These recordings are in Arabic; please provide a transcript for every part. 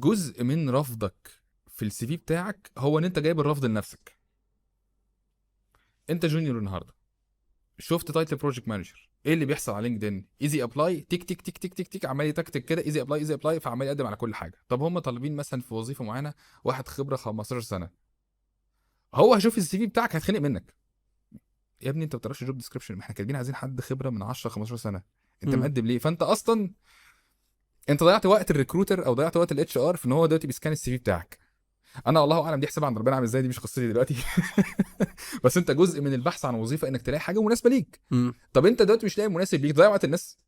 جزء من رفضك في السي في بتاعك هو ان انت جايب الرفض لنفسك. انت جونيور النهارده، شفت تايتل بروجكت مانجر، ايه اللي بيحصل على لينكدين؟ ايزي ابلاي، تيك تيك تيك تيك تيك تيك، عمال يتكتك كده، ايزي ابلاي ايزي ابلاي، فعمال يقدم على كل حاجه. طب هم طالبين مثلا في وظيفه معينه واحد خبره 15 سنه، هو هيشوف السي في بتاعك هيتخنق منك. يا ابني انت ما بتقراش الجوب ديسكربشن، احنا كاتبين عايزين حد خبره من 10 15 سنه، انت مم. مقدم ليه؟ فانت اصلا انت ضيعت وقت الريكروتر او ضيعت وقت الاتش ار في ان هو دلوقتي بيسكان السي في بتاعك. انا والله اعلم دي حساب عند ربنا عامل ازاي، دي مش قصتي دلوقتي. بس انت جزء من البحث عن وظيفه انك تلاقي حاجه مناسبه ليك. مم. طب انت دلوقتي مش لاقي مناسب ليك، ضيع وقت الناس.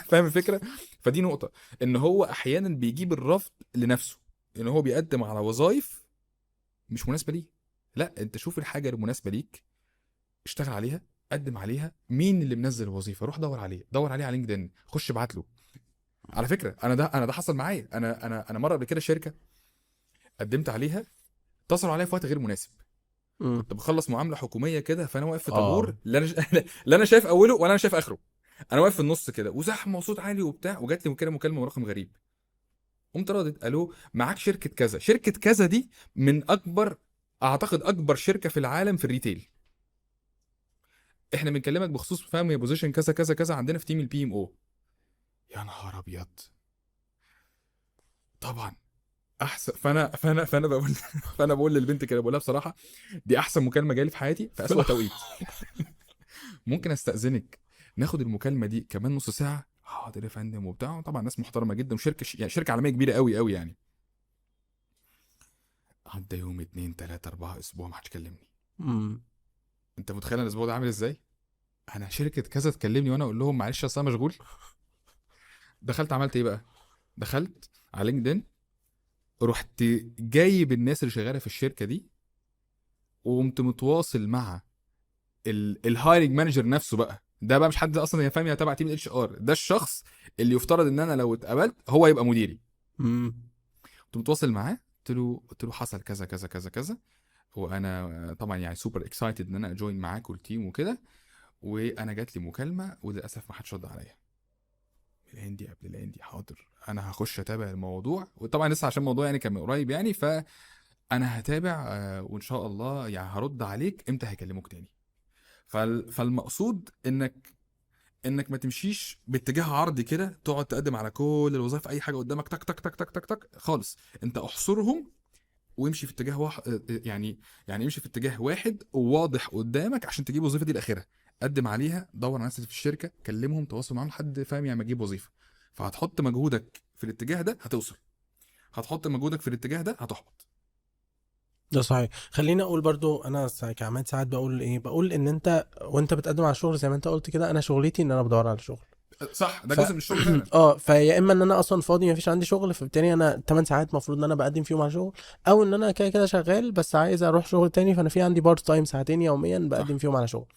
فاهم الفكره؟ فدي نقطه، ان هو احيانا بيجيب الرفض لنفسه، ان هو بيقدم على وظائف مش مناسبه ليه. لا، انت شوف الحاجه المناسبه ليك، اشتغل عليها، قدم عليها. مين اللي منزل الوظيفه؟ روح دور عليه، دور عليه على لينكدين، خش ابعت له. على فكره انا ده حصل معايا. انا مره قبل كده شركه قدمت عليها، اتصلوا عليا في وقت غير مناسب. مم. كنت بخلص معامله حكوميه كده، فانا واقف في اه طابور، لا انا شايف اوله ولا انا شايف اخره. انا واقف في النص كده وزحمه وصوت عالي وبتاع، وجات لي مكالمه ورقم غريب. قمت رادد، الو معاك شركه كذا. شركه كذا دي من اكبر، اعتقد اكبر شركه في العالم في الريتيل. احنا بنكلمك بخصوص فاهم يا بوزيشن كذا كذا كذا عندنا في تيم البي ام او. يا نهار ابيض. طبعا احسن. فانا بقول فانا بقول للبنت كده، بقول لها بصراحه دي احسن مكالمه جالي في حياتي في اسوأ توقيت. ممكن استاذنك ناخد المكالمه دي كمان نص ساعه؟ حاضر يا فندم وبتاع. طبعا ناس محترمه جدا، وشركه يعني شركه عالميه كبيره قوي قوي يعني. عدى يوم 2 3 4 اسبوع ما حدش كلمني. مم. انت متخيل الاسبوع ده عامل ازاي؟ انا شركه كذا تكلمني وانا اقول لهم معلش اصل انا مشغول. دخلت عملت ايه بقى؟ دخلت على لينكدين، رحت جايب الناس اللي شغاله في الشركه دي، وقمت متواصل مع الهايرنج مانجر نفسه بقى. ده بقى مش حد اصلا يا فاهم، يا تبع تيم الاتش ار، ده الشخص اللي يفترض ان انا لو اتقبلت هو يبقى مديري. مم. كنت متواصل معاه، قلت له حصل كذا كذا كذا كذا، وانا طبعا يعني سوبر اكسايتد ان انا اجوين معاك والتيم وكده، وانا جات لي مكالمه وللاسف ما حدش رد عليا. الهندي قبل الهندي، حاضر انا هخش اتابع الموضوع. وطبعا لسه عشان الموضوع يعني كان من قريب يعني، فانا هتابع وان شاء الله يعني هرد عليك امتى هيكلموك تاني. فالمقصود انك ما تمشيش باتجاه عرضي كده، تقعد تقدم على كل الوظائف، اي حاجه قدامك تك تك تك تك تك تك خالص. انت احصرهم وامشي في اتجاه واحد، يعني امشي في اتجاه واحد وواضح قدامك عشان تجيب الوظيفه دي الاخيره. قدم عليها، دور على الناس اللي في الشركه، كلمهم، تواصل معاهم لحد فاهم يعني ما تجيب وظيفه. فهتحط مجهودك في الاتجاه ده هتوصل، هتحط مجهودك في الاتجاه ده هتحبط. ده صحيح. خليني اقول برضو، انا كعماد ساعات بقول ايه، بقول ان انت وانت بتقدم على شغل زي ما انت قلت كده، انا شغلتي ان انا بدور على شغل. صح، ده ف جزء من الشغل فعلا. فيا اما ان انا اصلا فاضي مفيش عندي شغل، فبالتالي انا 8 ساعات المفروض ان انا بقدم فيهم على شغل، او ان انا كده كده شغال بس عايز اروح شغل تاني، فانا في عندي بارت تايم ساعتين يوميا بقدم صح، فيهم على شغل.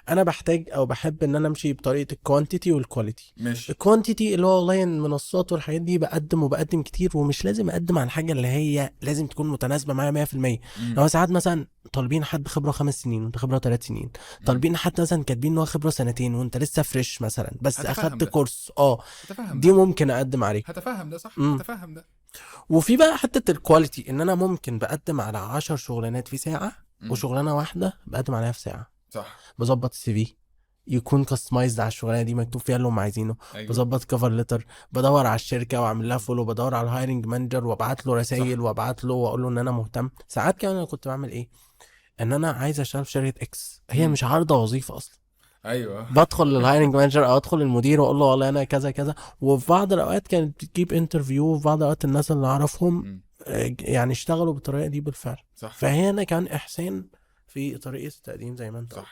انا بحتاج او بحب ان انا امشي بطريقه الكوانتيتي والكواليتي. ماشي. الكوانتيتي اللي هو والله المنصات والحاجات دي بقدم وبقدم كتير، ومش لازم اقدم على الحاجه اللي هي لازم تكون متناسبه معايا 100%. امم لو ساعات مثلا طالبين حد خبره 5 سنين وانت خبره 3 سنين، طالبين حد مثلا كاتبين ان هو خبره سنتين وانت لسه فريش مثلا بس هتفهم اخدت ده، كورس، هتفهم دي ده، ممكن اقدم عليه. هتفهم ده، صح، امم هتفهم ده. وفي بقى حته الكواليتي، ان انا ممكن بقدم على 10 شغلانات في ساعه، امم وشغلانه واحده بقدم عليها في ساعه. صح. بظبط السي في يكون كاستمايزد على الشغلانه دي، مكتوب فيها اللي هم عايزينه. ايوه. بظبط كفر ليتر، بدور على الشركه واعمل لها فولو، بدور على الهايرنج مانجر وابعت له رسائل صح. وابعت له واقول له ان انا مهتم. ساعات كمان انا كنت بعمل ايه، ان انا عايز اشتغل في شركه اكس، هي امم مش عارضه وظيفه اصلا، ايوه. بدخل للهايرنج مانجر او ادخل للمدير واقول له والله انا كذا كذا. وفي بعض الاوقات كانت بتجيب انترفيو، وفي بعض الاوقات الناس اللي اعرفهم امم يعني اشتغلوا بالطريقه دي بالفعل. صح. فهنا كان احسان في طريقه التقديم زي ما انت صح. قلت.